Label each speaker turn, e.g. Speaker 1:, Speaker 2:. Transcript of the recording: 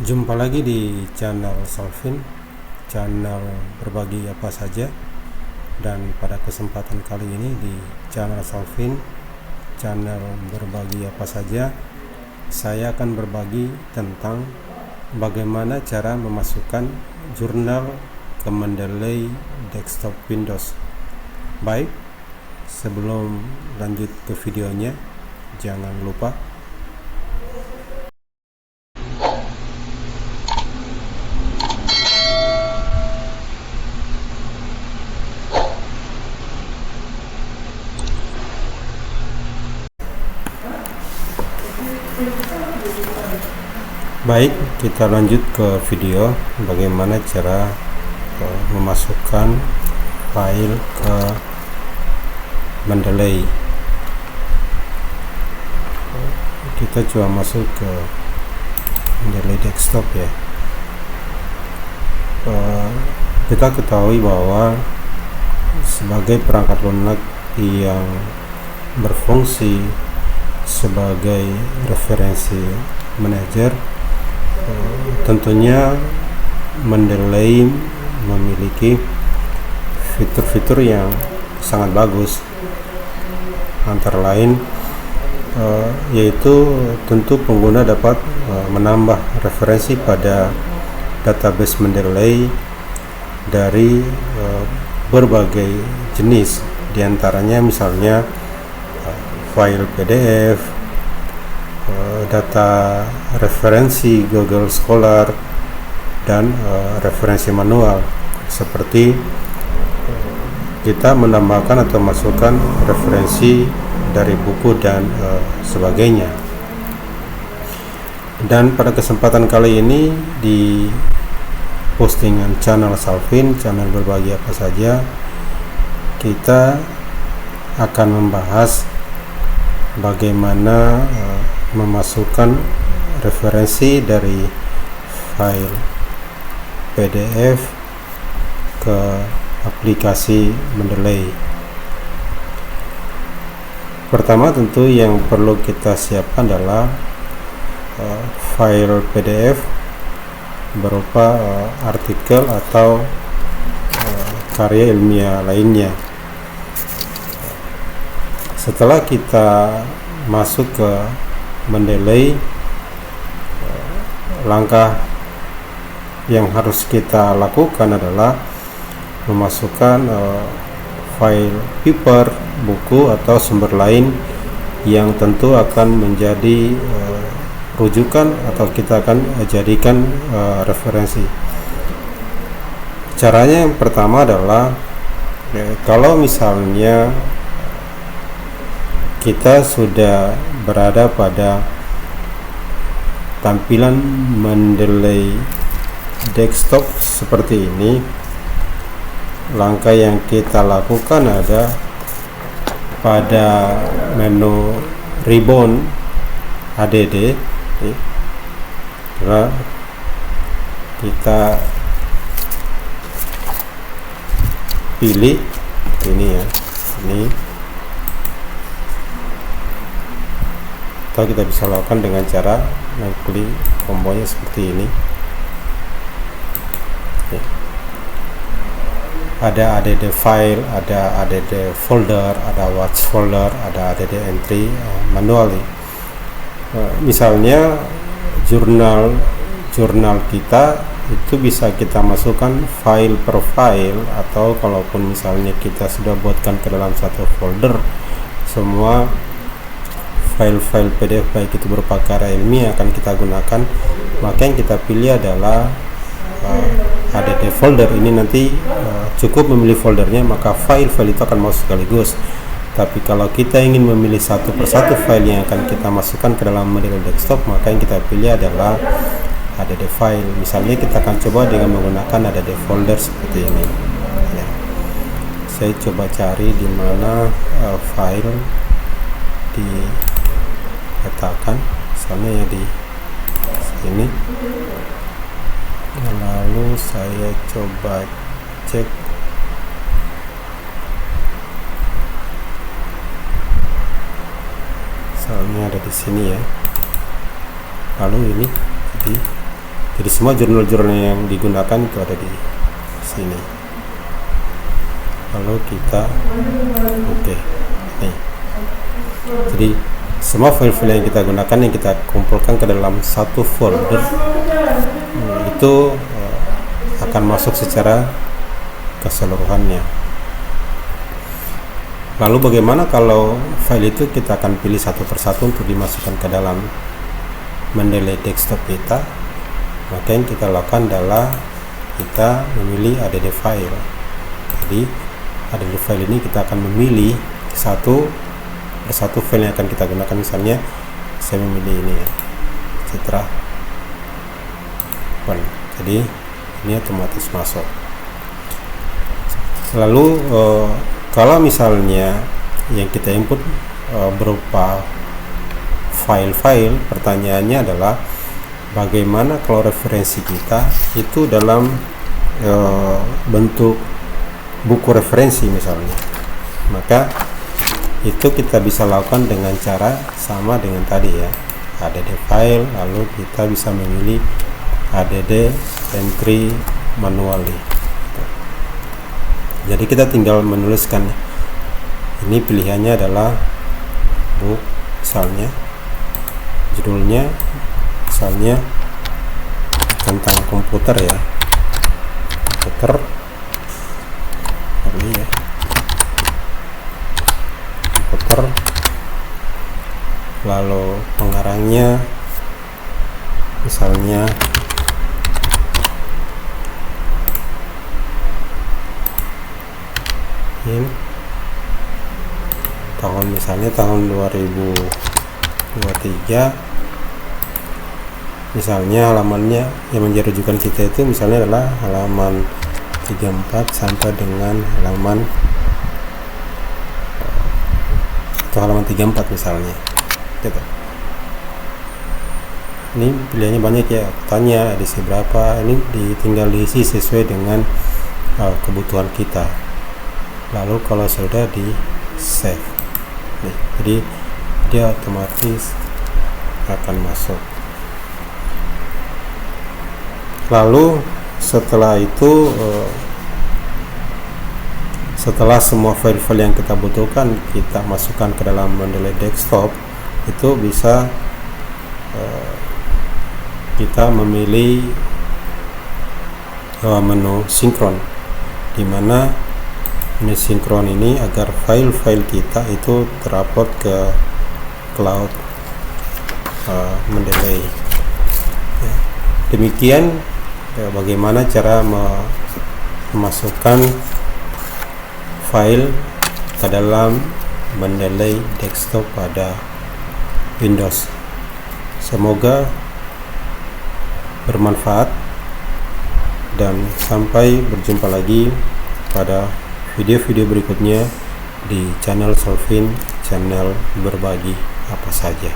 Speaker 1: Jumpa lagi di channel Salvin, channel berbagi apa saja. Dan pada kesempatan kali ini di channel Salvin, channel berbagi apa saja, saya akan berbagi tentang bagaimana cara memasukkan jurnal ke Mendeley desktop Windows. Baik, sebelum lanjut ke videonya, jangan lupa Baik, kita lanjut ke video bagaimana cara memasukkan file ke Mendeley. Kita coba masuk ke Mendeley desktop ya. Kita ketahui bahwa sebagai perangkat lunak yang berfungsi sebagai referensi manager, tentunya Mendeley memiliki fitur-fitur yang sangat bagus, antara lain yaitu tentu pengguna dapat menambah referensi pada database Mendeley dari berbagai jenis, diantaranya misalnya file PDF, data referensi Google Scholar, dan referensi manual seperti kita menambahkan atau masukkan referensi dari buku dan sebagainya. Dan pada kesempatan kali ini di postingan channel Salvin, channel berbagi apa saja, kita akan membahas bagaimana memasukkan referensi dari file PDF ke aplikasi Mendeley. Pertama tentu yang perlu kita siapkan adalah file PDF berupa artikel atau karya ilmiah lainnya. Setelah kita masuk ke Mendeley, langkah yang harus kita lakukan adalah memasukkan file paper, buku atau sumber lain yang tentu akan menjadi rujukan atau kita akan jadikan referensi. Caranya yang pertama adalah kalau misalnya kita sudah berada pada tampilan Mendeley desktop seperti ini, langkah yang kita lakukan ada pada menu ribbon add, kita pilih ini ya, ini, atau kita bisa lakukan dengan cara mengklik kombonya seperti ini. Ada add file, ada add folder, ada watch folder, ada add entry manually. Misalnya jurnal kita itu bisa kita masukkan file per file, atau kalaupun misalnya kita sudah buatkan ke dalam satu folder semua file-file PDF baik itu berupa karya ilmiah akan kita gunakan, maka yang kita pilih adalah add folder. Ini nanti cukup memilih foldernya, maka file-file itu akan masuk sekaligus. Tapi kalau kita ingin memilih satu persatu file yang akan kita masukkan ke dalam Mendeley desktop, maka yang kita pilih adalah add file. Misalnya kita akan coba dengan menggunakan add folder seperti ini ya. Saya coba cari di mana file diletakkan, misalnya ya di sini. Lalu saya coba cek misalnya ada di sini ya. Lalu ini jadi Jadi semua jurnal-jurnal yang digunakan itu ada di sini. Lalu kita oke. Nih. Jadi semua file-file yang kita gunakan, yang kita kumpulkan ke dalam satu folder, itu akan masuk secara keseluruhannya. Lalu bagaimana kalau file itu kita akan pilih satu persatu untuk dimasukkan ke dalam Mendeley desktop kita? Maka yang kita lakukan adalah kita memilih add file. Jadi add file ini kita akan memilih satu persatu file yang akan kita gunakan. Misalnya saya memilih ini ya, Citra open. Jadi ini otomatis masuk. Lalu kalau misalnya yang kita input berupa file-file, pertanyaannya adalah bagaimana kalau referensi kita itu dalam bentuk buku referensi misalnya. Maka itu kita bisa lakukan dengan cara sama dengan tadi ya, add file, lalu kita bisa memilih add entry manually. Jadi kita tinggal menuliskan, ini pilihannya adalah book, misalnya judulnya misalnya tentang komputer ya, komputer ini ya, komputer. Lalu pengarangnya misalnya tahun, misalnya tahun 2023, misalnya halamannya yang menjadi rujukan kita itu misalnya adalah halaman 34 sampai dengan halaman 34 misalnya gitu. Ini pilihannya banyak ya, tanya edisi berapa, ini tinggal diisi sesuai dengan kebutuhan kita. Lalu kalau sudah di save nih, jadi dia otomatis akan masuk. Lalu setelah itu setelah semua file-file yang kita butuhkan kita masukkan ke dalam Mendeley desktop, itu bisa kita memilih menu sinkron, di mana menu sinkron ini agar file-file kita itu terupload ke cloud Mendeley. Ya, demikian bagaimana cara memasukkan file ke dalam Mendeley desktop pada Windows. Semoga bermanfaat dan sampai berjumpa lagi pada video-video berikutnya di channel Solvin, channel berbagi apa saja.